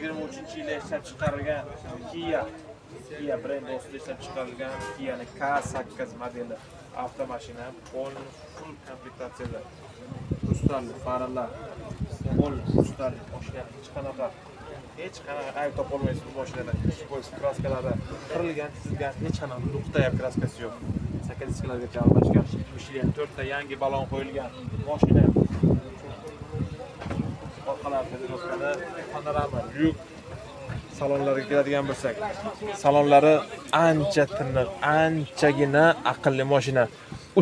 2023-yilda ishlab chiqarilgan Kia brend ostida ishlab chiqarilgan Kia'ning K8 modeli avtomashina full komplektatsiyada. Ustalli farlar, full ustalli mashina hech qanaqa ayb topolmaysiz bu mashinada. Polis kraskalari qirilgan, chizilgan, hech qanaqa nuqta ham kraskasi yo'q. 8 disklargacha almashgan, Michelin 4 ta yangi balon qo'yilgan mashina. Orqalarida panorama, lyuk. Salonlarga keladigan bo'lsak, salonlari ancha tiniq, anchagina aqlli mashina.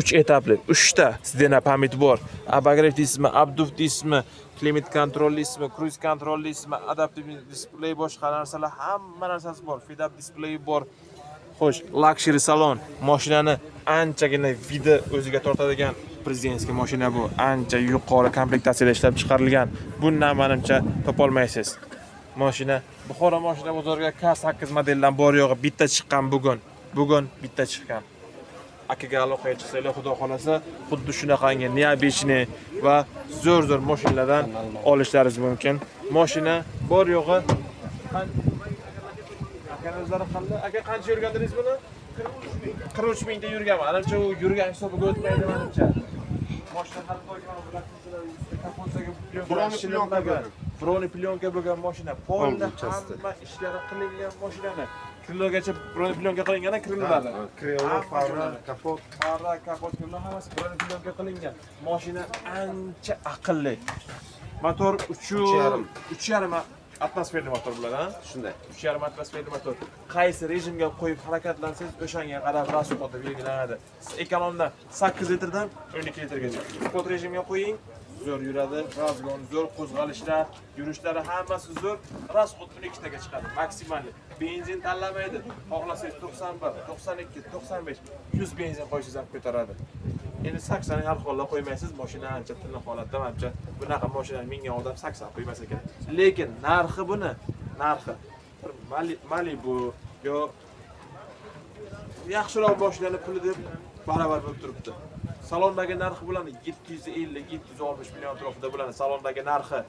3 etapli, 3 ta sidena pamit bor. Abagrev deysizmi, abduf deysizmi, klimat kontrol deysizmi, cruise kontrol deysizmi, adaptiv displey boshqa narsalar hamma narsasi bor. Fed-up displey bor. Xo'sh, luxury salon. Mashinani anchagina vidi o'ziga tortadigan prezidentskiy mashina bu. Ancha yuqori komplektatsiyada ishlab chiqarilgan. Bundan menimcha topolmaysiz. Mashina Buxoro mashina bozoriga K8 modeldan bor yo'g'i bitta chiqqan bugun bitta chiqqan. Akaga aloqaga chiqsanglar, xudo xolasa, xuddi shunaqangi neobechniy va zo'r mashinalardan olishlaringiz mumkin. Mashina bor yo'g'i aka o'zlari qanday? Aka qancha yurgandingiz buni? 43 mingda yurganman. Menimcha u yurgan hisobiga o'tmaydi menimcha. Mashina hali qo'ygan bular kapotaga broni plyonka bo'lgan mashina. Polni hamma ishlari qilingan mashinani. Krilogacha broni plyonka qilingan, kriloladi. Krilo, fara, kapot krilo hammasi broni plyonka qilingan. Mashina ancha aqlli. Motor 3.5 atmosferli motor bular, ha? shunday. 3.5 atmosferli motor. Qaysi rejimga qo'yib harakatlansangiz, o'shanga qarab rasxoti belgilanadi. Ekolondan 8 litrdan 12 litrgacha. Sport rejimga qo'ying, zo'r yuradi, razgon, zo'r qo'zg'alishlar, yurishlari hammasi zo'r. Rasxot 12 taga chiqadi, maksimalli. Benzin tanlamaydi. Xohlasangiz 91, 92, 95, 100 benzin qo'yishingiz ham ko'taradi. Endi 80 har holda qo'ymaysiz, mashina ancha tiniq holatda, menimcha bunaqa mashinani mingan odam 80 qo'ymas ekan. Lekin narxi Malibu yo yaxshiroq mashinaning puli deb baravar bo'lib turibdi. Salondagi narxi bilan 750-760 million atrofida bo'ladi salondagi narxi.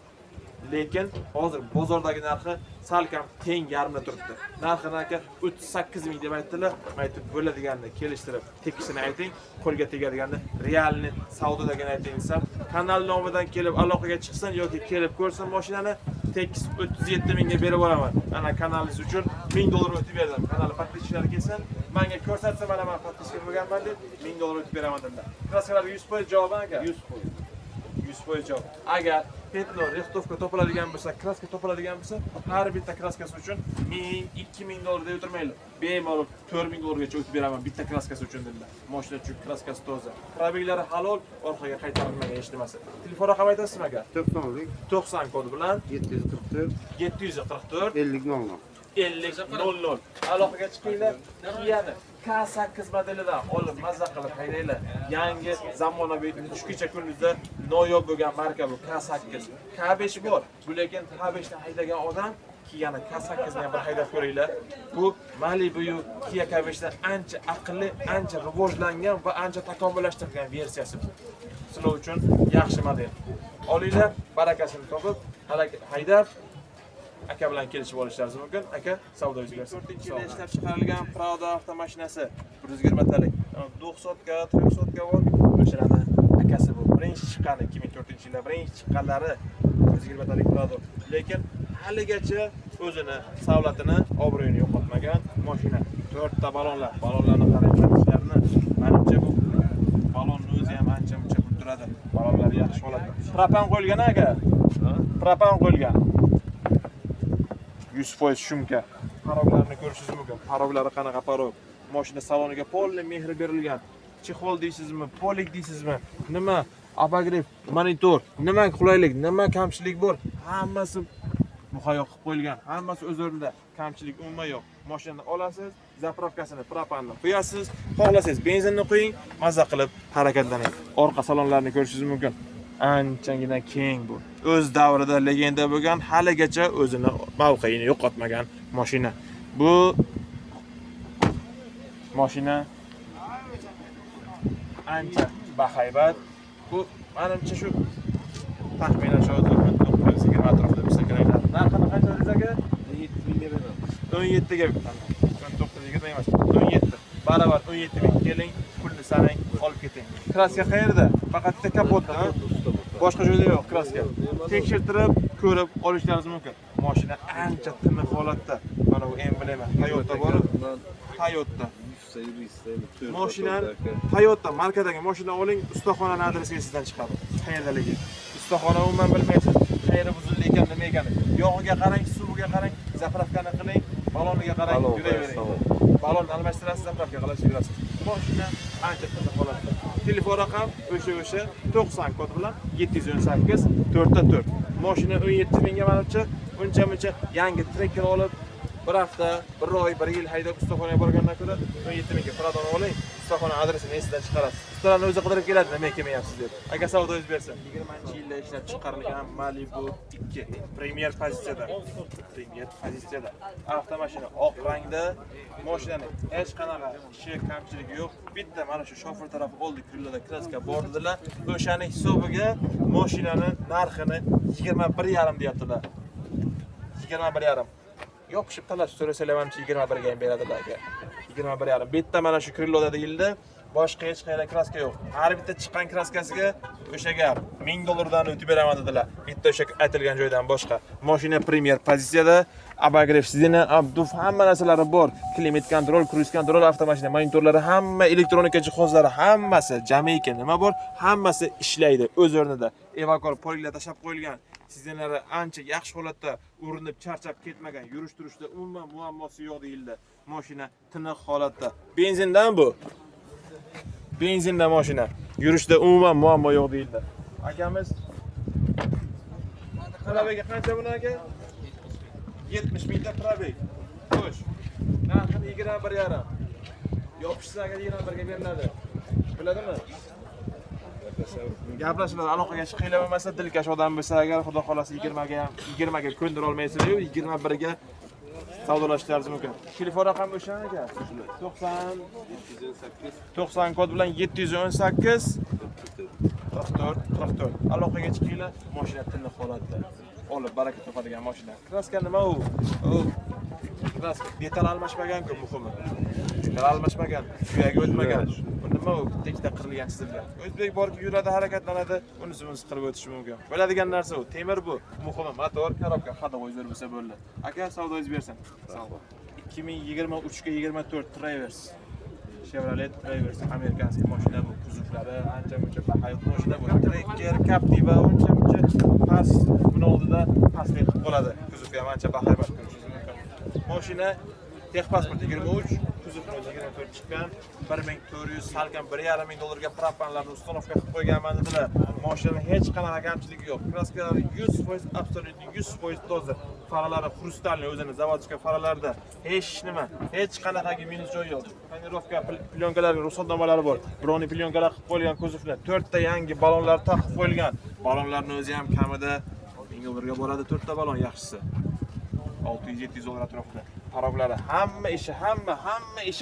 Lekin hozir bozordagi narxi salkam teng yarmida turibdi. Narxini aka 38 ming deb aytdilar. Men aytib bo'ladiganini kelishtirib, tekisini ayting, qo'lga tegadiganini realni savdodagini ayting desam, kanal nomidan kelib aloqaga chiqsin yoki kelib ko'rsin mashinani, tekis 37 mingga berib olaman. Ana kanalingiz uchun $1000 o'tib berdim. Kanal podpischiklari kelsin, menga ko'rsatsa, mana men podpiska bo'lganman deb $1000 o'tib beraman dedilar. Kraskalarga 100% javob aka. 100% javob. Agar petno rixtovka topiladigan bo'lsa, kraska topiladigan bo'lsa, har bitta kraskasi uchun $1000-2000 deb o'tirmaylar. Bemalol $4000 gacha o'tib beraman bitta kraskasi uchun dedilar. Mashina uchun kraskasi toza. Probeglari halol, orqaga qaytarilmagan hech nimasi. Telefon raqam aytasizmi aka? 90 kod bilan 744 5000. Aloqaga chiqinglar. Kia'ni K8 modelidan olib mazza qilib haydanglar. Yangi zamonaviy tushgacha kunduzda noyob bo'lgan marka bu K8. K5 bor. Bu lekin K5 ni haydagan odam Kia'ni K8 ni bir haydab ko'ringlar. Bu Malibu Kia K5 dan ancha aqlli, ancha rivojlangan va ancha takomillashtirilgan versiyasi bu. Sizlar uchun yaxshi model. Olinglar, barakasini topib, haydab aka bilan kelishib olishlaringiz mumkin. Aka, savdo yuziga. 4-yilda ishlab chiqarilgan Prado avtomashинasi 120 talik. 90 ga, 300 ga bor. Mashinani akasi bu. Birinchi chiqqani 2004-yilda birinchi chiqqanlari 120 talik Prado. Lekin haligacha o'zini savlatini, obro'yini yo'qotmagan mashina. 4 ta balonlarni qaraychilarini. Menimcha bu balonni o'zi ham ancha-muncha turadi. Balonlar yaxshi holatda. Propan qo'yilgan aka. Propan qo'yilgan. 100% shumka. Paroglarni ko'rishingiz mumkin. Paroglari qanaqa parog? Mashina saloniga polni mehr berilgan. Chexol deysizmi, polik deysizmi? Nima? Abagrev, monitor, nima qulaylik, nima kamchilik bor? Hammasi muhayyo qilib qo'yilgan. Hammasi o'z o'rnida. Kamchilik umuman yo'q. Mashinani olasiz, zapravkasini, propanni qo'yasiz, xohlasangiz benzinni qo'ying, mazza qilib harakatlaning. Orqa salonlarni ko'rishingiz mumkin. Anchagina keng bu. O'z davrida legenda bo'lgan, haligacha o'zini mavqeini yo'qotmagan mashina. Bu mashina ancha bahaybat. Bu menimcha shu taxminan 920 atrofida bo'lsa kerak. Narxini qancha dedingiz aka? 17 ga 19 emas, 17. Baravar 17 ming. Keling, pulni sanang, olib keting. Kraska qayerda? Faqat bitta kapotda, ha? Boshqa joyda yo'q kraska. Tekshirtirib, ko'rib olishlaringiz mumkin. Mashina ancha tiniq holatda. Mana bu emblema Toyota bor. Toyota. Mashinani Toyota markadagi mashina oling, ustaxonani adresiga sizdan chiqadi. Qayerdaligi. Ustaxona umuman bilmaysiz. Qayerda buzildi ekan, nima ekan. Yog'iga qarang, suviga qarang, zapravkani qiling, baloniga qarang, yuravering. Balonni almashtirasiz, zapravka qilasiz, yurasiz. Mashina ancha tiniq holatda. Telefon raqam o'sha 90 kod bilan 718 4 Mashina 17 mingga manimcha, uncha yangi trekker olib, bir hafta, bir oy, bir yil haydab ustaxonaga borgandan ko'ra 17 mingga Pradoni oling, ustaxona adresini esidan chiqarasiz. Ustalarni o'zi qidirib keladi, nima kelmayapsiz deb. Agar savdoingiz bersa, 20-yilda ishlab chiqarilgan Malibu 2 Premier pozitsiyada. Avtomashina oq rangda, mashinaning hech qanaqa ishi kamchiligi yo'q. Bitta mana shu shofer tarafi oldi krillada kraska bor dedilar. O'shaning hisobiga mashinaning narxini 21,5 deyaptilar. 21,5. Yopishib talab so'rasalar ham 21 ga ham beradilar aka. 21,5. Bitta mana shu krilloda deyildi. Boshqa hech qayerda kraska yo'q. Har bitta chiqqan kraskasiga o'sha gap $1000 o'tib beraman dedilar. Bitta o'sha aytilgan joydan boshqa. Mashina Premier pozitsiyada, abagrev sidina, abduf hamma narsalari bor. Klimat kontrol, cruise kontrol, avtomashina monitorlari, hamma elektronika jihozlari, hammasi jamiki nima bor? Hammasi ishlaydi o'z o'rnida. Evakor poliglar tashab qo'yilgan. Siznalari ancha yaxshi holatda, urinib charchab ketmagan, yurish turishda umuman muammosi yo'q deyildi. Mashina tiniq holatda. Benzindan bu. Benzinda mashina. Yurishda umuman muammo yo'q deyildi. Akamiz Probega qancha buni aka? 70 mingta probeg. Xo'sh. Narxini 21,5. Yopishsa agar 21 ga beriladi. Biladimi? Gaplashinglar aloqaga chiqinglar bo'lmasa, dilkash odam bo'lsa agar xudo xolasa 20 ga ko'ndira olmaysiz, 21 ga savdolashlaringiz mumkin. Telefon raqami o'sha aka. 90 kod bilan 718 44. Aloqaga chiqinglar, mashina tiniq holatda. Olib baraka topadigan mashina. Kraska nima u? Kraska detal almashmagan-ku muhimi. Detal almashmagan, suyaga o'tmagan. Nima u? Bitta qirilgan chizilgan. O'zbek borki yuradi, harakatlanadi, unisi qilib o'tishi mumkin. Bo'ladigan narsa u. Temir bu. Muhimi motor, korobka, hadovoy zo'r bo'lsa bo'ldi. Aka savdoingiz bersin. Sog' 2023 ga 24 Traverse. Chevrolet Traverse amerikanskiy mashina bu. Kuzovlari ancha-muncha hayot mashina bu. Trekker, Captiva uncha-muncha past, buni oldida pastlik qilib qoladi. Kuzovga ham ancha bahaybat ko'rishingiz mumkin. Mashina texpasport 23, kuzovni 24 chiqqan, 1400 salkam $1,5 ga propanlarni uстановka qilib qo'yganman dedilar. Mashinaning hech qanaqa kamchiligi yo'q. Kraskalari 100% absolutni 100% toza. Faralari xrustalniy o'zini zavodskiy faralarda hech nima, hech qanaqagi minus joy yo'q. Tonirovka plyonkalarining ruxsatnomalari bor. Broni plyonkalar qilib qo'yilgan kuzovni, 4 ta yangi balonlar taqib qo'yilgan. Balonlarning o'zi ham kamida $1000 ga boradi, 4 ta balon yaxshisi. $600-700 atrofida. Paroglari hamma ishi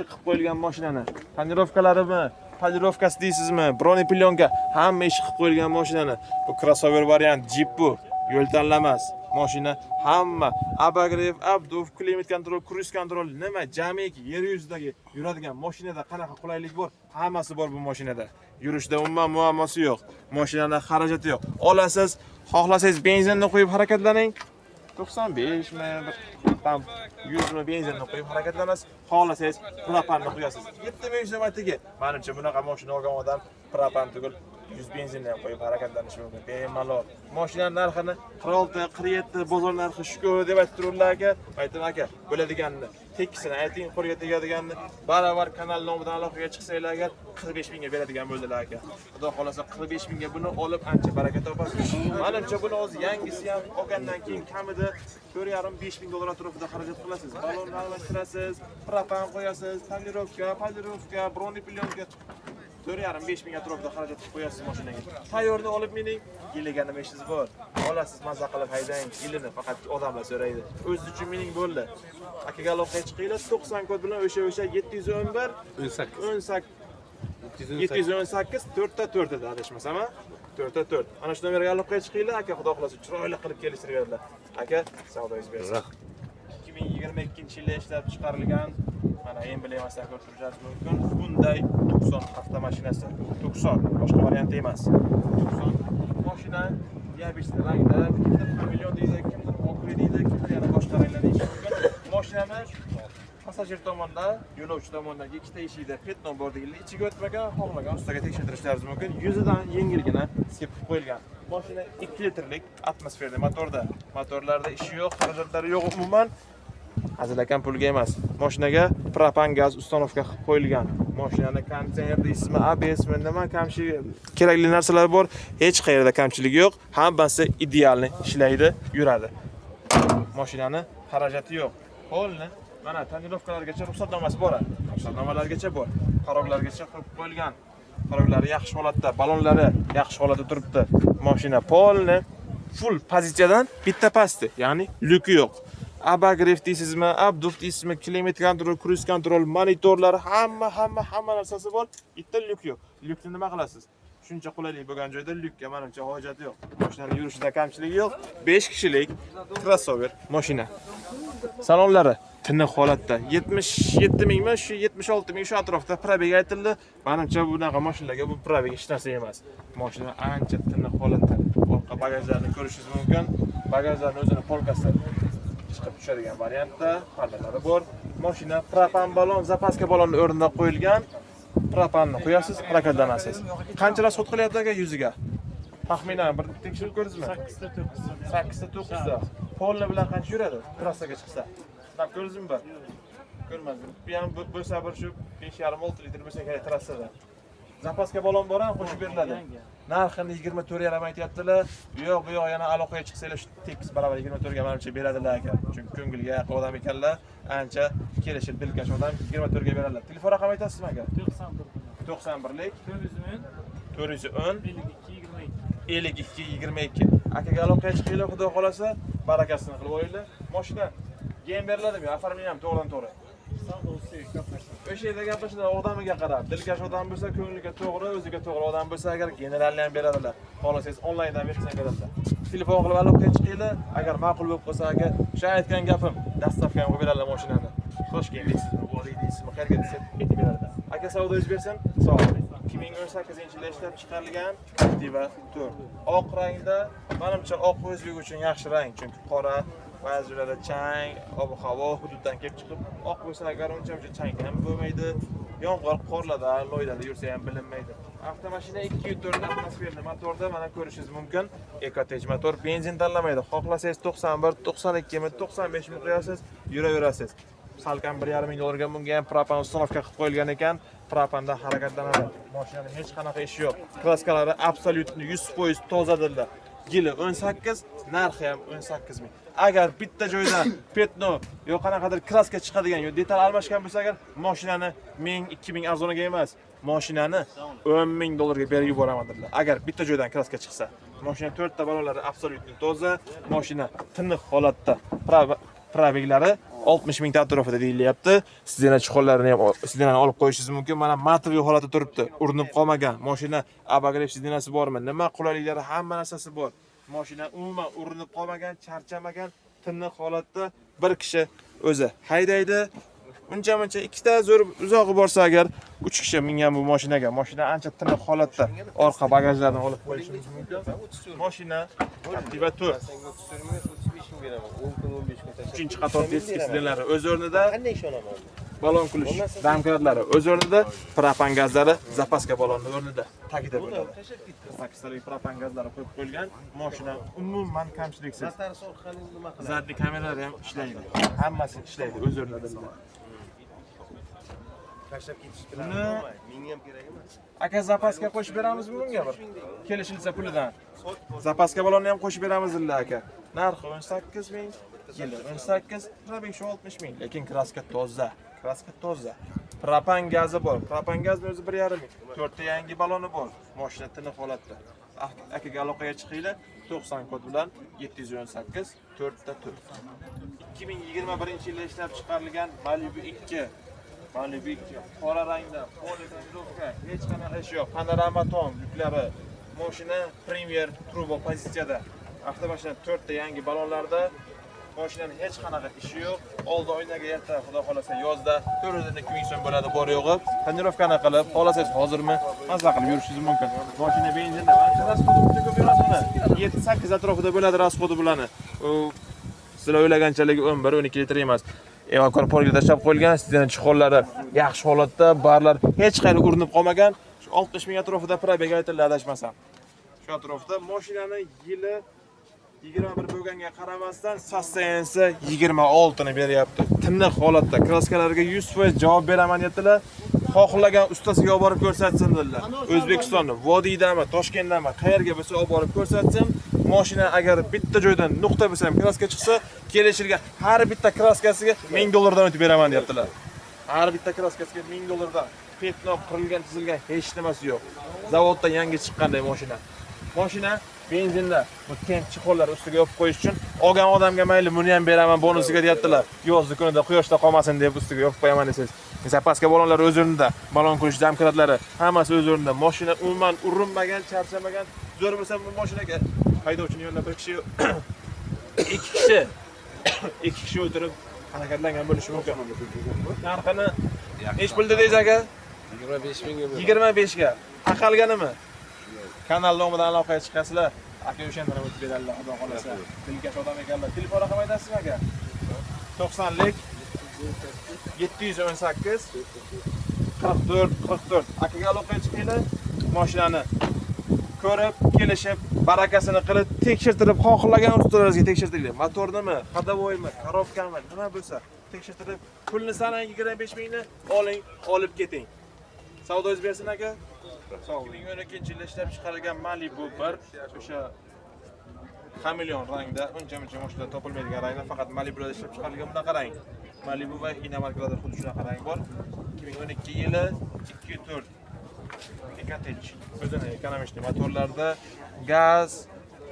qilib qo'yilgan mashinani. Tonirovkalarimi, polirovkasi deysizmi, broni plyonka, hamma ishi qilib qo'yilgan mashinani. Bu crossover variant Jeep bu. Yo'l tanlamas. Mashina hamma abagrev, abduf, klimat kontrol, cruise kontrol, nima jamiki yer yuzidagi yuradigan mashinada qanaqa qulaylik bor, hammasi bor bu mashinada. Yurishda umuman muammosi yo'q. Mashinada xarajati yo'q. Olasiz, xohlasangiz benzinni qo'yib harakatlaning. 95 mi, tam 100 mi benzinni qo'yib harakatlanasiz. Xohlasangiz propanni qo'yasiz. 75 so'matiga. Menimcha bunaqa mashina olgan odam propan tugul 100 benzinni ham qo'yib harakatlanishi mumkin. Bemalol. Mashinaning narxini 46, 47 bozor narxi shu deb ayttirurlar aka. Ayting aka, bo'ladiganini, tekkisini ayting, qo'lga tegadiganini. Baravar kanal nomidan aloqaga chiqsanglar agar 45 mingga beradigan bo'ldilar aka. Xudo xolasa 45 mingga buni olib ancha baraka topasiz. Menimcha buni o'zi yangisi ham olgandan keyin kamida $4,5-5,000 atrofida xarajat qilasiz. Balonni almashtirasiz, propan qo'yasiz, tonirovka, broni plyonka 4,5-5 atrofida xarajat qilib qo'yasiz mashinaga. Tayyorni olib mening yiliga nima ishingiz bor? Olasiz, maza qilib haydang, yilini faqat odamlar so'raydi. O'z uchun mening bo'ldi. Akaga aloqaga chiqinglar, 90 kod bilan o'sha 711 718 4 eda adashmasam, 4. Ana shu nomerga aloqaga chiqinglar, aka xudo xolasa chiroyli qilib kelishtirganlar. Aka, savdoingiz bersin. 2022-yilda ishlab chiqarilgan, mana emblemasini ko'rib turishingiz mumkin. Bunday Tucson avtomashinasi. Tucson, boshqa variant emas. Tucson mashina yabishli rangda, kimdir 1 million deydi, kimdir oqri deydi, kimdir yana boshqa ranglar deyishi mumkin. Mashinamiz passajir tomonidan, yo'lovchi tomonidan ikkita eshikda petno bor deyiladi. Ichiga o'tmagan, xohlagan ustaga tekshirishlaringiz mumkin. Yuzidan yengilgina skep qilib qo'yilgan. Mashina 2 litrlik atmosferli motorda. Motorlarda ishi yo'q, xarajatlari yo'q umuman. Hazilakam pulga emas. Mashinaga propan gaz ustanovka qilib qo'yilgan. Mashinani konditsioner deysizmi, ABSmi, nima kerakli narsalar bor. Hech qayerda kamchiligi yo'q. Hammasi idealni ishlaydi, yuradi. Mashinani xarajati yo'q. Qo'lni mana tonirovkalargacha ruxsatnomasi bor. Ruxsatnomalargacha bor. Qarorlargacha qo'yib qo'yilgan. Qaroqlari yaxshi holatda, balonlari yaxshi holatda turibdi. Mashina polni full pozitsiyadan bitta pastdi, ya'ni lyuki yo'q. Abagrev deysizmi, abduf deysizmi, klimat kontrol, cruise kontrol, monitorlari hamma narsasi bor. Bitta lyuk yo'q. Lyukni nima qilasiz? Shuncha qulaylik bo'lgan joyda lyukka menimcha hojati yo'q. Mashinaning yurishida kamchiligi yo'q. 5 kishilik crossover mashina. Salonlari tiniq holatda 77 mingmi, shu 76 ming shu atrofda probeg aytildi. Menimcha bunaqa mashinalarga bu probeg hech narsa emas. Mashina ancha tiniq holatda. Orqa bagajlarni ko'rishingiz mumkin. Bagajlarning o'zini polkasi chiqib tushadigan variantda, pardalari bor. Mashina propan balon, zapaska balonni o'rnida qo'yilgan. Propanni qo'yasiz, harakatlanasiz. Qanchalar sot qilyapti aka yuziga? Taxminan bir tekshirib ko'rdingizmi? 8 ta 9 ta. Polni bilan qancha yuradi? Trassaga chiqsa. Sinab ko'rdingizmi? Ko'rmadim. Bu ham bo'lsa bir shu 5,5-6 litr bo'lsa kerak trassada. Zapaska balon bor ham qo'shib beriladi. Narxini 24,5 aytyaptilar. Yo'q, bu yoq yana aloqaga chiqsanglar shu tekis baravar 24 ga menimcha beradilar aka. Chunki ko'ngilga yaqin odam ekanlar, ancha kelishib dilkash odam 24 ga beradilar. Telefon raqami aytasizmi aka? 91lik 410 5222. Akaga aloqaga chiqinglar, xudo xolasa, barakasini qilib olinglar. Mashina game beriladimi? Afarmin ham to'g'ridan-to'g'ri. O'sha yerda gaplashishda odamiga qarab, dilkash odam bo'lsa, ko'ngliga to'g'ri, o'ziga to'g'ri odam bo'lsa, agar generalni ham beradilar. Xohlasangiz onlayndan bersangiz beradilar. Telefon qilib aloqaga chiqinglar, agar ma'qul bo'lib qolsa, aka, o'sha aytgan gapim, dastavka ham qilib beradilar mashinani. Toshkent deysizmi, Vodiy deysizmi, qayerga desa aytib beradilar. Aka savdoingiz bersin, sog' bo'ling. 2018-yilda ishlab chiqarilgan Activa 4. Oq rangda, menimcha oq o'zbek uchun yaxshi rang, chunki qora ba'zi joylarda chang, ob-havo hududdan kelib chiqib, oq bo'lsa agar uncha chang ham bo'lmaydi. Yomg'ir, qorlarda, loylarda yursa ham bilinmaydi. Avtomashina 2.4 atmosferli motorda mana ko'rishingiz mumkin. Ecotech motor, benzin tanlamaydi. Xohlasangiz 91, 92 mi, 95 mi qo'yasiz, yuraverasiz. Salkam 1,5 ming dollarga bunga ham propan ustanovka qilib qo'yilgan ekan. Propanda harakatlanadi. Mashinaning hech qanaqa ishi yo'q. Kraskalari absolyutni 100% tozadirlar. Yili 18, narxi ham 18 ming. Agar bitta joydan petno yo'q qanaqadir kraska chiqadigan yo detal almashgan bo'lsa agar mashinani 1000-2000 arzoniga emas, mashinani 10 ming dollarga berib yuboramadirlar. Agar bitta joydan kraska chiqsa, mashina 4 ta balonlari absolyutni toza, mashina tiniq holatda. Probeglari 60 ming atrofida deyilyapti. Sidena chiqonlarini ham sidenani olib qo'yishingiz mumkin. Mana matri holatda turibdi. Urinib qolmagan. Mashina abagrev sidenasi bormi? Nima qulayliklari, hamma narsasi bor. Mashina umuman urinib qolmagan, charchamagan, tiniq holatda bir kishi o'zi haydaydi. Uncha-muncha ikkita zo'r uzoqqa borsa agar 3 kishi mingan bu mashinaga. Mashina ancha tiniq holatda. Orqa bagajlarni olib qo'yishingiz mumkin. Mashina Activa 4. 3-chi qator disklar o'z o'rnida. Qanday ishonaman? Balon kulish, damkaratlari o'z o'rnida, propan gazlari zapaska balonni o'rnida. Tagida bo'ladi. 8 talik propan gazlari qo'yib qo'yilgan. Mashina umuman kamchiliksiz. Motorsi orqali nima qiladi? Zadniy kameralari ham ishlaydi. Hammasi ishlaydi o'z o'rnida. Tashlab ketish bilan menga ham kerak emas. Aka zapaska qo'shib beramizmi bunga bir? Kelishilsa pulidan. Zapaska balonni ham qo'shib beramizlar aka. Narxi 18 ming, yili 18, probeg 60 ming, lekin kraska toza. Kraska toza. Propan gazi bor. Propan gazni o'zi 1,5 ming. 4 ta yangi baloni bor. Mashina tiniq holatda. Akaga aloqaga chiqinglar, 90 kod bilan 718 4 ta 4. 2021-yilda ishlab chiqarilgan Malibu 2. Malibu 2 qora rangda, politonirovka, hech qanaqa ish yo'q. Panorama tom yuklari. Mashina Premier turbo pozitsiyada. Avtomashina 4 ta yangi balonlarda. Mashinaning hech qanaqa ishi yo'q. Oldi oynaga erta xudo xolasa yozda 400 ming so'm bo'ladi bor yo'g'i. Tonirovkani qilib, xolasangiz hozirmi mazza qilib yurishingiz mumkin. Mashina benzinda ancha rasxodi ko'p emas buni. 7-8 atrofida bo'ladi rasxodi bilani. U sizlar o'ylaganchalik 11-12 litr emas. Evakor polga tashlab qo'yilgan, sizning chiqonlari yaxshi holatda, barlar hech qayerga urinib qolmagan. 60 ming atrofida probega aytiladi adashmasam. Shu atrofda mashinani yili 21 bo'lganga qaramasdan sostensi 26 ni beryapti. Tiniq holatda kraskalarga 100% javob beraman deyaptilar. Xohlagan ustasiga olib borib ko'rsatsin dedilar. O'zbekistonda, Vodiydami, Toshkentdami, qayerga bo'lsa olib borib ko'rsatsin. Mashina agar bitta joydan nuqta bo'lsa ham kraska chiqsa, kelishilga har bitta kraskasiga $1000 o'tib beraman deyaptilar. Har bitta kraskasiga $1000. Petno qurilgan, chizilgan hech nimasi yo'q. Zavoddan yangi chiqqanday mashina. Mashina benzinda bu keng chiqonlar ustiga yopib qo'yish uchun olgan odamga mayli buni ham beraman bonusiga deyaptilar. Yozda kunida quyoshda qolmasin deb ustiga yopib qo'yaman desangiz. Zapaska balonlar o'z o'rnida, balon qo'yish zamkratlari hammasi o'z o'rnida. Mashina umuman urinmagan, charchamagan. Zo'r bo'lsa bu mashinaga haydovchining yonida bir kishi ikki kishi o'tirib harakatlangan bo'lishi mumkin. Narxini nech pul dedingiz aka? 25 ming. 25 ga. Taqalganimi? Kanal nomidan aloqaga chiqasizlar. Aka o'shandan o'tib beradilar, xudo xolasa. Dilkash odam ekanlar. Telefon raqami aytasizmi aka? 90lik 718 44. Akaga aloqaga chiqinglar. Mashinani ko'rib, kelishib, barakasini qilib, tekshirtirib, xohlagan ustalaringizga tekshirtiringlar. Motornimi, ходовойmi, коробкami, nima bo'lsa tekshirtirib, pulni sanang 25 mingni oling, olib keting. Savdoingiz bersin aka. 2012-yilda ishlab chiqarilgan Malibu 1 o'sha xameleon rangda, uncha-muncha mashinalar topilmaydigan rangda, faqat Malibuda ishlab chiqarilgan bunaqa rang. Malibu va inomarkalarda xuddi shunaqa rang bor. 2012 yili 2.4 Ekatech o'zini ekonomik motorlarda gaz,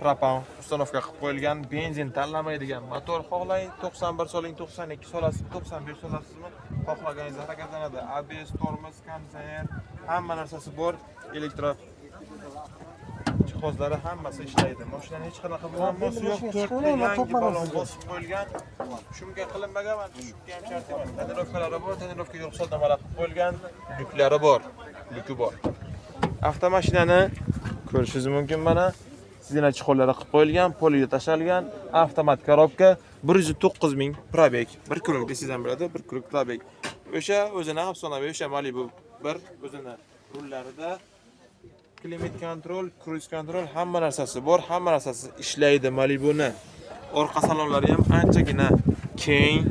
propan uстановка qilib qo'yilgan, benzin tanlamaydigan motor xohlang 91 soling, 92 solasiz, 95 solasizmi, xohlaganingiz harakatlanadi. ABS, tormoz, konditsioner, hamma narsasi bor, elektro jihozlari hammasi ishlaydi. Mashinaning hech qanaqa muammosi yo'q. 4 ta yangi balon bosib qo'yilgan. Shunga qilinmagan, mana shunga ham shart emas. Tonirovkalari bor, tonirovkaga ruxsatnomalar qilib qo'yilgan, lyuklari bor, lyuki bor. Avtomashinani ko'rishingiz mumkin mana. Sizlar chiqonlari qilib qo'yilgan, poliga tashlangan, avtomat korobka, 109 ming probeg. 1 krug desangiz ham bo'ladi, 1 krug probeg. O'sha o'zini afsonaviy o'sha Malibu 1 o'zini rullarida klimat kontrol, cruise kontrol hamma narsasi bor, hamma narsasi ishlaydi Malibuni. Orqa salonlari ham anchagina keng,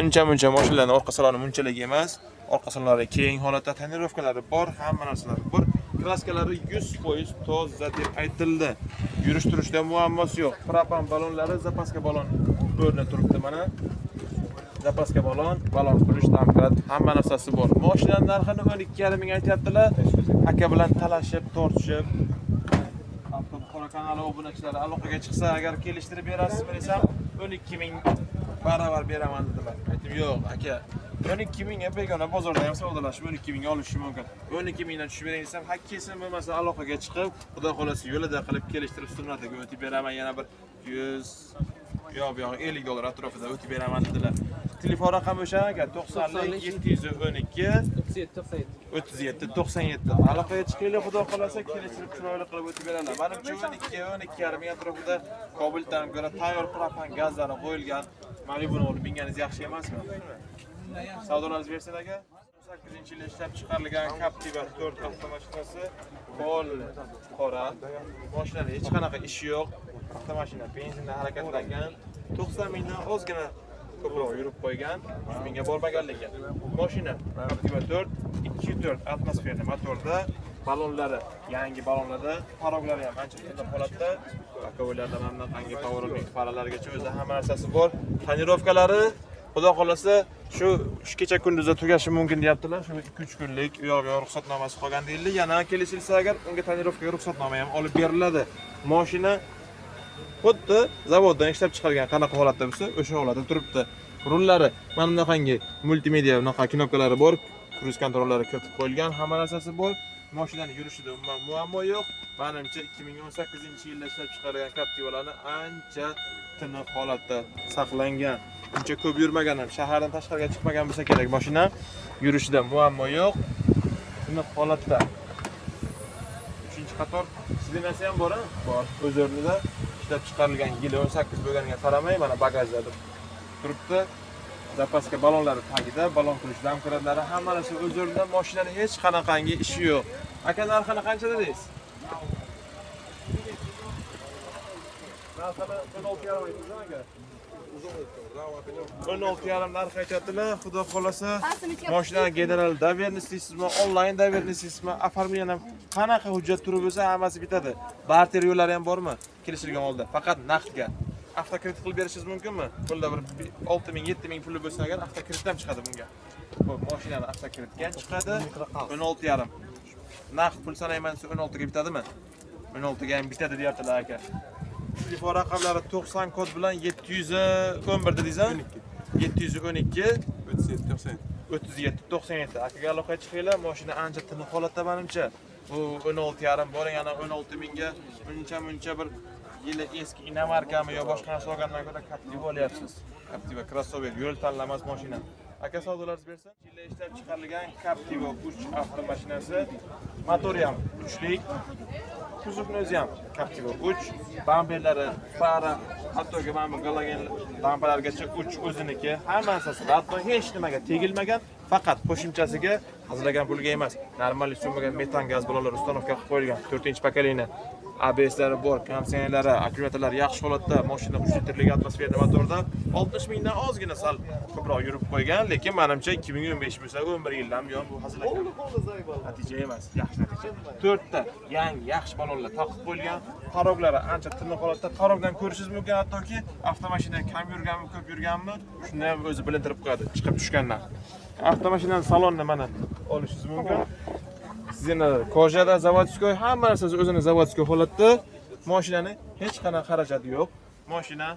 uncha-muncha mashinalarning orqa saloni munchalik emas. Orqa salonlari keng holatda, tonirovkalari bor, hamma narsalari bor. Kraskalari 100% toza deb aytildi. Yurish turishda muammosi yo'q. Propan balonlari, zapaska balon o'rnida turibdi mana. Zapaska balon qilish tamkat, hamma narsasi bor. Mashinaning narxini 12,5 ming aytyaptilar. Aka bilan talashib, tortishib, qora kanali obunachilari aloqaga chiqsa, agar kelishtirib berasiz desam, 12 ming baravar beraman dedilar. Aytdim, yo'q, aka. 12 mingga begona bozorda ham savdolashib 12 mingga olish mumkin. 12 mingdan tushib bering desam, hakkesin bo'lmasa aloqaga chiqib, xudo xolasi yo'lida qilib kelishtirib sunnatiga o'tib beraman, yana bir 100 $50 atrofida o'tib beraman dedilar. Telefon raqami o'sha aka 90 712 37 97. Aloqaga chiqinglar, xudo xolasa kelishtirib chiroyli qilib o'tib beradilar. Menimcha 12,5 ming atrofida Kobuldan ko'ra tayyor propan gazlari qo'yilgan Malibuni olib binganingiz yaxshi emasmi? Savdolarni bersin aka. 8-yilda ishlab chiqarilgan Captiva 4 avtomashinasi pol qora. Mashinada hech qanaqa ishi yo'q. Avtomashina benzinda harakatlangan, 90 mingdan ozgina ko'proq yurib qo'ygan, 100 mingga bormagan lekin. Mashina Captiva 4 2.4 atmosferli motorda, balonlari yangi balonlarda, paroglari ham ancha to'liq holatda, akovlardan ham qangi powerning faralarigacha o'zi hamma narsasi bor. Tonirovkalari xudo xolasa shu kecha kunduzda tugashi mumkin deyaptilar. Shu 2-3 kunlik u yoq ruxsatnomasi qolgan deyildi. Yana kelishilsa agar unga tonirovkaga ruxsatnoma ham olib beriladi. Mashina xuddi zavoddan ishlab chiqargan qanaqa holatda bo'lsa, o'sha holatda turibdi. Rullari mana bunaqangi multimedia bunaqa knopkalari bor, cruise kontrollari kiritib qo'yilgan, hamma narsasi bor. Mashinani yurishida umuman muammo yo'q. Menimcha 2018-yilda ishlab chiqarilgan Captiva'larni ancha tiniq holatda saqlangan. Uncha ko'p yurmagan ham, shahardan tashqariga chiqmagan bo'lsa kerak mashina. Yurishida muammo yo'q. Tiniq holatda. 3-qator silinasi ham bor, bor. O'z o'rnida ishlab chiqarilgan yili 18 bo'lganiga qaramay, mana bagajda turibdi. Zapaska balonlari tagida, balon qilish damkiratlari hammasi o'z o'rnida, mashinaning hech qanaqangi ishi yo'q. Aka narxini qancha dedingiz? Narxini 16,5 aytdingiz aka. 16,5 narx aytadilar. Xudo xolasa, mashina general доверенностьсizmi, onlayn доверенностьsizmi, оформление ham qanaqa hujjat turi bo'lsa hammasi bitadi. Barter yo'llari ham bormi? Kelishilgan holda. Faqat naqdga. Avtokredit qilib berishingiz mumkinmi? Pulda bir 6,000-7,000 puli bo'lsa agar avtokredit ham chiqadi bunga. Bu mashinani avtokreditga chiqadi 16,5. Naqd pul sanayman desa 16 ga bitadimi? 16 ga ham bitadi deyaptilar aka. Telefon raqamlari 90 kod bilan 711 dedingiz a? 712 37 97. Akaga aloqaga chiqinglar, mashina ancha tiniq holatda menimcha. Bu 16,5 boring, ana 16,000 ga muncha bir yili eski inomarkami yo boshqa narsa olgandan ko'ra Captiva olyapsiz. Captiva crossover yo'l tanlamas mashina. Aka savdolaringiz bersin. Yilda ishlab chiqarilgan Captiva 3 avtomashinasi. Motori ham kuchli. Kuzovni o'zi ham Captiva 3, bamperlari, fara, hattoki mana bu galogen lampalargacha 3 o'ziniki. Hammasi hatto hech nimaga tegilmagan, faqat qo'shimchasiga hazırlagan pulga emas, normal summaga metan gaz balolar ustanovka qilib qo'yilgan 4-paketli ABS'lari bor, konditsionerlari, akkumulyatorlari yaxshi holatda, mashina 3 litrlik atmosferli motorda 60 mingdan ozgina sal ko'proq yurib qo'ygan, lekin menimcha 2015 bo'lsa 11 yildan buyon bu hazırlagan. Natija emas, yaxshi natija. 4 ta yangi yaxshi balonlar taqib qo'yilgan, taroglari ancha tiniq holatda. Tarogdan ko'rishingiz mumkin, hattoki avtomashina kam yurganmi, ko'p yurganmi, shuni ham o'zi bilintirib qo'yadi chiqib tushgandan. Avtomashinaning salonini mana olishingiz mumkin. Sizlar kojada zavodskoy, hamma narsasi o'zini zavodskoy holatda. Mashinaning hech qanaqa xarajati yo'q. Mashina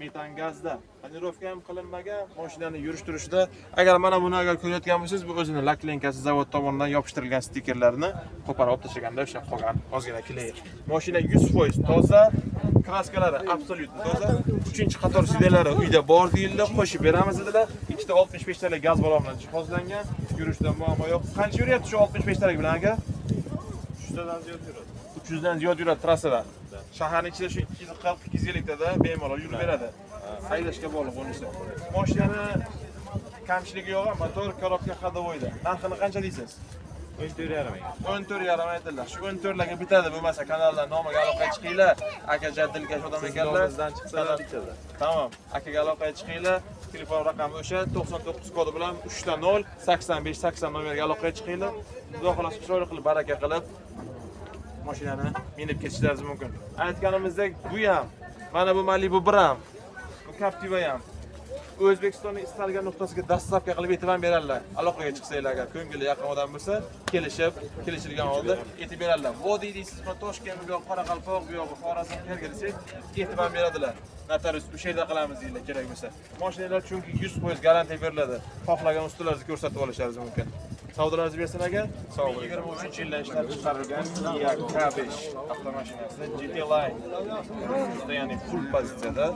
metan gazda. Tonirovka ham qilinmagan. Mashinani yurish-turishida agar mana buni agar ko'rayotgan bo'lsangiz, bu o'zini laklenkasi zavod tomonidan yopishtirilgan stikerlarni qo'parib olib tashlaganda o'sha qolgan ozgina kley. Mashina 100% toza, kraskalari absolyut toza. 3-qator sidelari uyda bor deyildi, qo'shib beramiz dedilar. Ikkita 65 talik gaz balon bilan jihozlangan. Yurishda muammo yo'q. Qancha yuryapti shu 65 talik bilan aka? 300 dan ziyod yuradi. 300 dan ziyod yuradi trassada. Shaharning ichida shu 240-250 tada bemalol yurib beradi. Haydashga bog'liq bo'lsa. Mashinani kamchiligi yo'q, motor korobka ходовойda. Narxini qancha deysiz? 14,5. 14,5 aytdilar. Shu 14 larga bitadi, bo'lmasa kanaldan nomiga aloqaga chiqinglar. Aka jaddilkash odam ekanlar. Bizdan chiqsalar bitadi. Tamam. Akaga aloqaga chiqinglar. Telefon raqami o'sha 99 kodi bilan 3 85 80 nomerga aloqaga chiqinglar. Xudo xolasa chiroyli qilib baraka qilib mashinani minib ketishlaringiz mumkin. Aytganimizdek, bu ham, mana bu Malibu 1 ham, bu Captiva ham O'zbekistonning istalgan nuqtasiga dastlabki qilib e'tibor beradilar. Aloqaga chiqsanglar, agar ko'ngilga yaqin odam bo'lsa, kelishilgan holda aytib beradilar. Vodiy deysizmi, Toshkent yo'q, Qoraqalpoq yo'q, Xorazm qayerga desak, e'tibor beradilar. Notarius o'sha yerda qilamiz deydilar kerak bo'lsa. Mashinalar chunki 100% garantiya beriladi. Xohlagan ustalaringizni ko'rsatib olishingiz mumkin. Savdolaringiz bersin aka. Sog' bo'ling. 23-yilda ishlab chiqarilgan Kia K5 avtomashinasi GT Line. Ya'ni full pozitsiyada.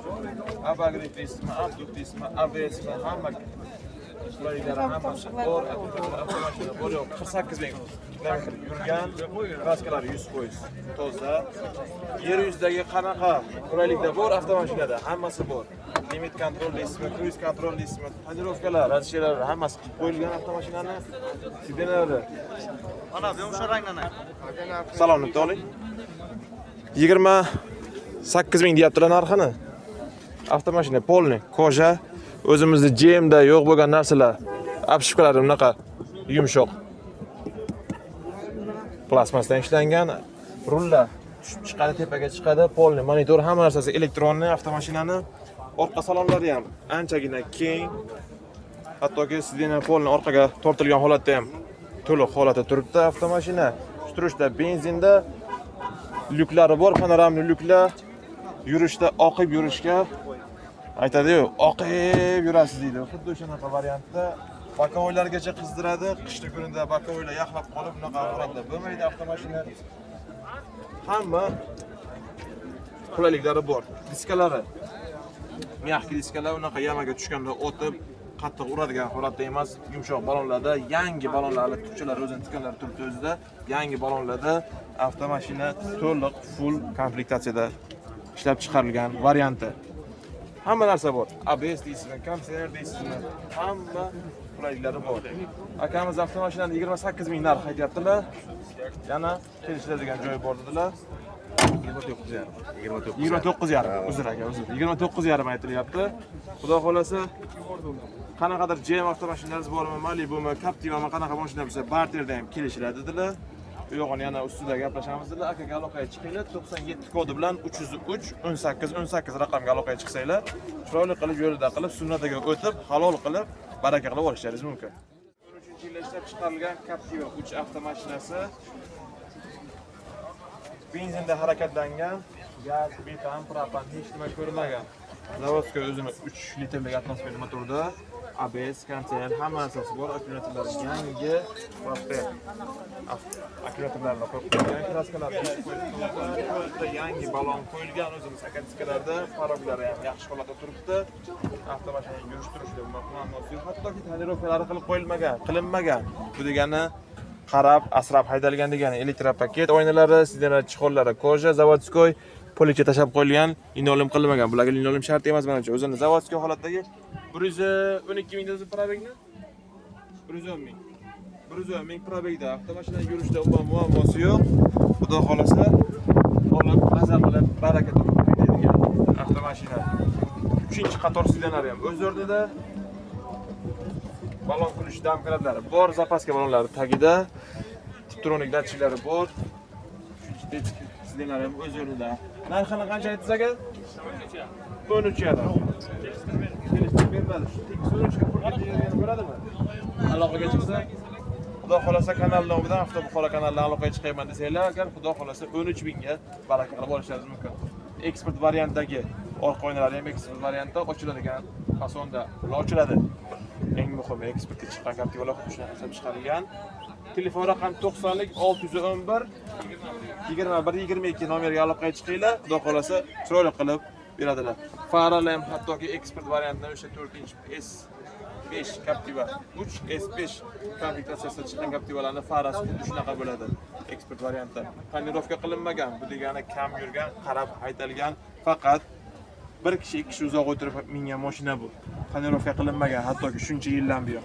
Abagrid deysizmi, Abduk deysizmi, ABS va hamma qulayliklari hammasi bor. Avtomashina bor yo'q, 48 ming kilometr yurgan, kraskalari 100% toza. Yer yuzidagi qanaqa qulayliklar bor avtomashinada, hammasi bor. Limit kontrol deysizmi, cruise kontrol deysizmi, tonirovkalar, radishalar hammasi qilib qo'yilgan avtomashinani. Sidenalari. Mana bu o'sha rangdan. Salonni to'ling. 28 ming deyaptilar narxini. Avtomashina polni, koja, o'zimizda GMda yo'q bo'lgan narsalar, obshipkalari bunaqa yumshoq. Plasmasdan ishlangan, rullar tushib chiqadi, tepaga chiqadi, polni, monitor, hamma narsasi elektronli avtomashinani. Orqa salonlari ham anchagina keng. Hattoki sidena polni orqaga tortilgan holatda ham to'liq holatda turibdi avtomashina. Turishda benzinda lyuklari bor, panoramli lyuklar. Yurishda oqib yurishga aytadi-yu, oqib yurasiz deydi. Xuddi o'shanaqa variantda bakovoylargacha qizdiradi. Qishli kunida bakovoylar yaxlab qolib, bunaqa holatda bo'lmaydi avtomashina. Hamma qulayliklari bor. Diskalari mягкий diskalar, unaqa yamaga tushganda o'tib, qattiq uradigan holatda emas, yumshoq balonlarda, yangi balonlarning tukchalari o'zini tikanlari turibdi o'zida. Yangi balonlarda avtomashina to'liq full komplektatsiyada ishlab chiqarilgan varianti. Hamma narsa bor. ABS deysizmi, kondisioner deysizmi, hamma qulayliklari bor. Akamiz avtomashinani 28 ming narx aytyaptilar. Yana kelishiladigan joy bor dedilar. 29,5. Uzr aka, uzr. 29,5 aytilyapti. Xudo xolasa qanaqadir GM avtomashinalarimiz bormi, Malibu'mi, Captiva'mi, qanaqa mashina bo'lsa, barterda ham kelishiladi dedilar. Bu yo'g'ini yana ustida gaplashamiz dedilar. Akaga aloqaga chiqinglar, 97 kodi bilan 303 18 raqamga aloqaga chiqsanglar, chiroyli qilib yo'lida qilib, sunnatiga o'tib, halol qilib, baraka qilib olishlaringiz mumkin. 13-yilda ishlab chiqarilgan Captiva 3 avtomashinasi benzinda harakatlangan, gaz, metan, propan hech nima ko'rmagan. Zavodskiy o'zini 3 litrlik atmosfer motorda ABS, kondisioner hamma narsasi bor. Akkumulyatorlar yangi, prospekt. Akkumulyatorlarni qo'yib qo'ygan, kraskalar qo'yilgan, yangi balon qo'yilgan, o'zimiz akadiskalarda paroglari ham yaxshi holatda turibdi. Avtomashinaning yurish turishida muammosi yo'q. Hattoki tonirovkalari qilib qo'yilmagan, qilinmagan. Bu degani qarab, asrab haydalgan degani. Elektropaket oynalari, sidenlar chiqollari koja, zavodskiy policha tashab qo'yilgan, linoleum qilinmagan. Bularga linoleum shart emas menimcha. O'zini zavodskiy holatdagi 112 ming desa probegni 110 ming. 110 ming probegda avtomashina yurishda umuman muammosi yo'q. Xudo xolasa olib, mazza qilib, baraka topib ketadigan avtomashina. 3-qator sidenlar ham o'z o'rnida. Balon kulish damkalatlari bor, zapaska balonlari tagida, tiptronik datchiklari bor. 3 sidenlar ham o'z o'rnida. Narxini qancha aytdingiz aka? 13 yarim. Bo'ladimi? Aloqaga chiqsa, Xudo xolasa kanal nomidan Avtobuxoro kanalidan aloqaga chiqayman desanglar, agar Xudo xolasa 13 mingga baraka qilib olishingiz mumkin. Eksport variantdagi orqa oynalari ham eksport variantda ochiladigan fasonda ochiladi. Eng muhimi eksportga chiqqan Captivalar xuddi shunaqa qilib chiqarilgan. Telefon raqami 90lik 611 21 22 nomerga aloqaga chiqinglar. Xudo xolasa chiroyli qilib beradilar. Farlar ham hattoki eksport variantida o'sha 4-S5 Captiva 3S5 komplektatsiyasida chiqqan Captivalarning farasi xuddi shunaqa bo'ladi. Eksport variantda. Tonirovka qilinmagan, bu degani kam yurgan, qarab haydalgan, faqat bir kishi, ikki kishi uzoq o'tirib mingan mashina bu. Tonirovka qilinmagan, hattoki shuncha yildan buyon.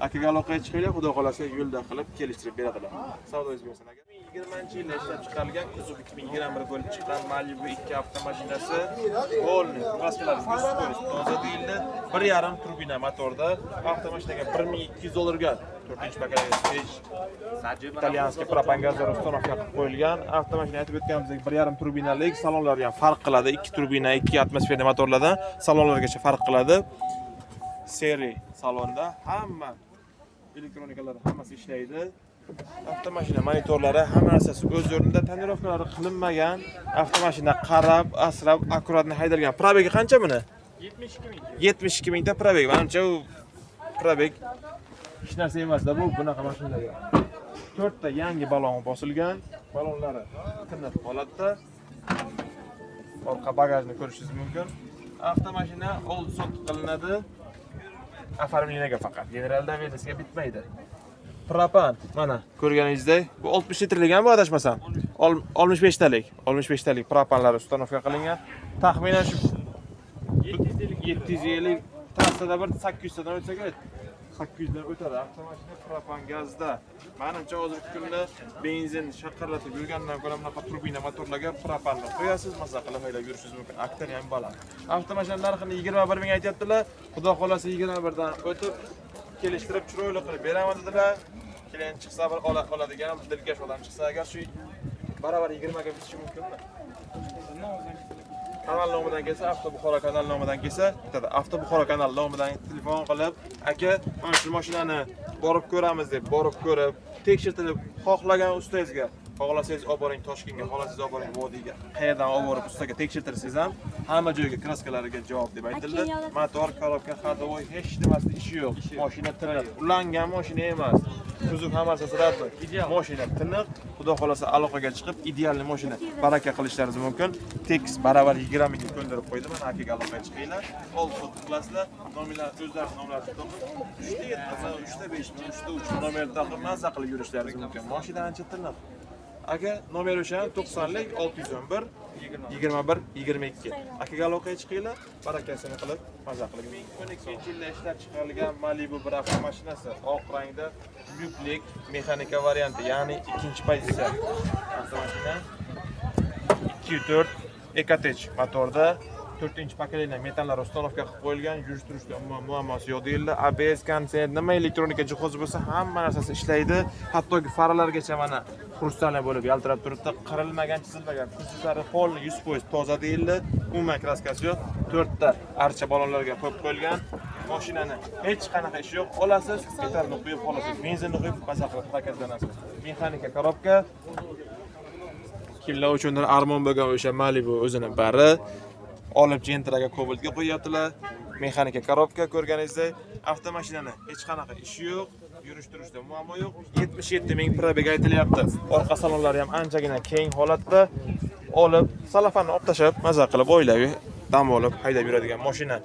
Akaga aloqaga chiqinglar, Xudo xolasa yo'lda qilib kelishtirib beradilar. Savdoingiz bo'lsin aka. 20-yilda ishlab chiqarilgan kuzov 2021 bo'lib chiqqan Malibu 2 avtomashinasi polniy, kraskalar yuz toza deyildi. 1.5 turbina motorda avtomashinaga $1200 4-paketli stage italyanskiy propan gazlar uстановка qilib qo'yilgan. Avtomashina aytib o'tganimizdek 1.5 turbinalik, salonlari ham farq qiladi. 2 turbina, 2 atmosferli motorlardan salonlargacha farq qiladi. Seri salonda hamma elektronikalar hammasi ishlaydi. Avtomashina monitorlari hamma narsasi o'z o'rnida, tonirovkalari qilinmagan. Avtomashina qarab, asrab, akkuratni haydalgan. Probegi qancha buni? 72 ming. 72 mingta probeg. Menimcha u probeg hech narsa emas-da bu bunaqa mashinalarga. 4 ta yangi balon bosilgan. Balonlari tiniq holatda. Orqa bagajni ko'rishingiz mumkin. Avtomashina old sot qilinadi. Оформлениyaga faqat. Generalda versiyasiga bitmaydi. Propan, mana ko'rganingizdek, bu 60 litrlik ham bu adashmasam. 65 talik. 65 talik propanlar uстановка qilingan. Taxminan shu 750 trassada bir 800 tadan o'tsa kerak. 800 dan o'tadi. Avtomashina propan gazda. Menimcha hozirgi kunda benzin shaqirlatib yurgandan ko'ra bunaqa turbina motorlarga propanni qo'yasiz, maza qilib haydab yurishingiz mumkin. Aktari ham baland. Avtomashina narxini 21 ming aytyaptilar. Xudo xolasa 21 dan o'tib kelishtirib chiroyli qilib beraman dedilar. Klient chiqsa bir oladigan dilkash odam chiqsa agar shu baravar 20 ga bitishi mumkinmi? Kanal nomidan kelsa, Avtobuxoro kanal nomidan kelsa, bitadi. Avtobuxoro kanal nomidan telefon qilib, aka, mana shu mashinani borib ko'ramiz deb borib ko'rib, tekshirtirib, xohlagan ustozingizga xohlasangiz olib boring Toshkentga, xohlasangiz olib boring Vodiyga. Qayerdan olib borib ustaga tekshirtirsangiz ham hamma joyga kraskalariga javob deb aytildi. Motor, korobka, ходовой hech nimasida ishi yo'q. Mashina tiniq, ulangan mashina emas. Kuzov hammasi sirabli. Mashina tiniq, xudo xolasa aloqaga chiqib idealni mashina baraka qilishlaringiz mumkin. Tekis baravar 20 ming ko'ndirib qo'ydim. Mana akaga aloqaga chiqinglar. Olti qilasizlar. Nomerlar o'zlarining nomlarini topib 3 ta 7, 3 ta 5, 3 ta 3 nomerni taqib maza qilib yurishlaringiz mumkin. Mashina ancha tiniq. Aka nomer o'sha 90lik 611 21 22. Akaga aloqaga chiqinglar, barakasini qilib maza qiling. 2012-yilda ishlab chiqarilgan Malibu bir avtomashinasi oq rangda yuklik mexanika varianti, ya'ni ikkinchi pozitsiya. Avtomashina 2.4 Ecotech motorda 4-pokoleniya metallar uстановка qilib qo'yilgan, yurish-turishda muammosi yo'q deyildi. ABS konsert, nima elektronika jihozi bo'lsa, hamma narsasi ishlaydi. Hattoki faralargacha mana xrustalniy bo'lib yaltirab turibdi. Qirilmagan, chizilmagan. Kuzovi pol 100% toza deyildi. Umuman kraskasi yo'q. 4 ta archa balonlarga qo'yib qo'yilgan. Mashinani hech qanaqa ishi yo'q. Olasiz, metalni qo'yib qolasiz. Benzinni qo'yib maza qilib harakatlanasiz. Mexanika korobka. Kimlar uchundir armon bo'lgan o'sha Malibu o'zini bari olib Gentraga Cobaltga qo'yaptilar. Mexanika korobka ko'rganingizdek, avtomashinani hech qanaqa ishi yo'q, yurish-turishda muammo yo'q. 77 ming probeg aytilyapti. Orqa salonlari ham anchagina keng holatda. Olib, salafanni olib tashab, maza qilib oilaviy dam olib haydab yuradigan mashina.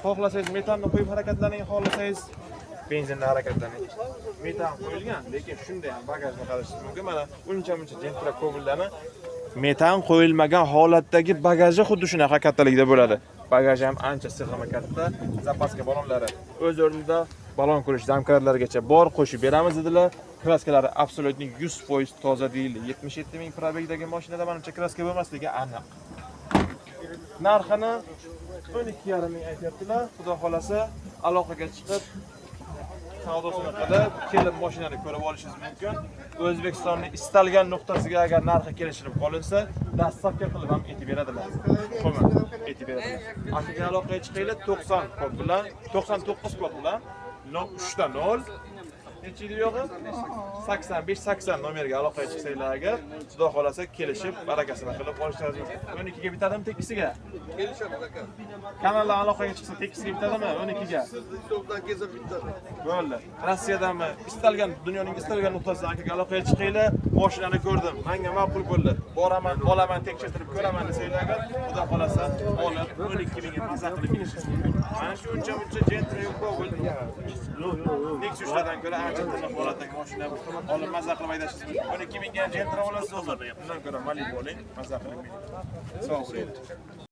Xohlasangiz metanni qo'yib harakatlaning, xohlasangiz benzinda harakatlaning. Metan qo'yilgan, lekin shunday ham bagajni qarashingiz mumkin. Mana uncha-muncha Gentra Cobalt'larni metan qo'yilmagan holatdagi bagaji xuddi shunaqa kattalikda bo'ladi. Bagaj ham ancha sig'imi katta. Zapaska balonlari o'z o'rnida, balon qo'yish zamkarlargacha bor qo'shib beramiz dedilar. Kraskalari absolutni 100% toza deyildi. 77 ming probegdagi mashinada menimcha kraska bo'lmasligi aniq. Narxini 12,5 ming aytyaptilar. Xudo xolasa aloqaga chiqib savdosini qilib, kelib mashinani ko'rib olishingiz mumkin. O'zbekistonning istalgan nuqtasiga agar narxi kelishilib qolinsa, dastlabki qilib ham aytib beradilar. Qo'yma, aytib beradilar. Akaga aloqaga chiqinglar 90 kod bilan, 99 kod bilan 3 ta 0 necha yil yo'g'i? 85-80 nomerga aloqaga chiqsanglar agar, xudo xolasa kelishib, barakasini qilib olishlaringiz mumkin. 12 ga bitadimi tekisiga? Kelishadi aka. Kanallar aloqaga chiqsa tekisiga bitadimi? 12 ga. Stokdan kelsa bitadi. Bo'ldi. Rossiyadanmi, istalgan dunyoning istalgan nuqtasidan akaga aloqaga chiqinglar. Mashinani ko'rdim, menga ma'qul bo'ldi. Boraman, olaman, tekshirtirib ko'raman desanglar agar, xudo xolasa olib 12 mingga maza qilib minishingiz mumkin. Mana shu uncha-muncha Gentra Cobalt'dan Nexus'lardan ko'ra ancha tiniq holatdagi mashina olib maza qilib haydashingiz mumkin. 12 mingga Gentra olasiz hozir. Undan ko'ra Malibu oling, maza qilib mining. Sog' bo'ling.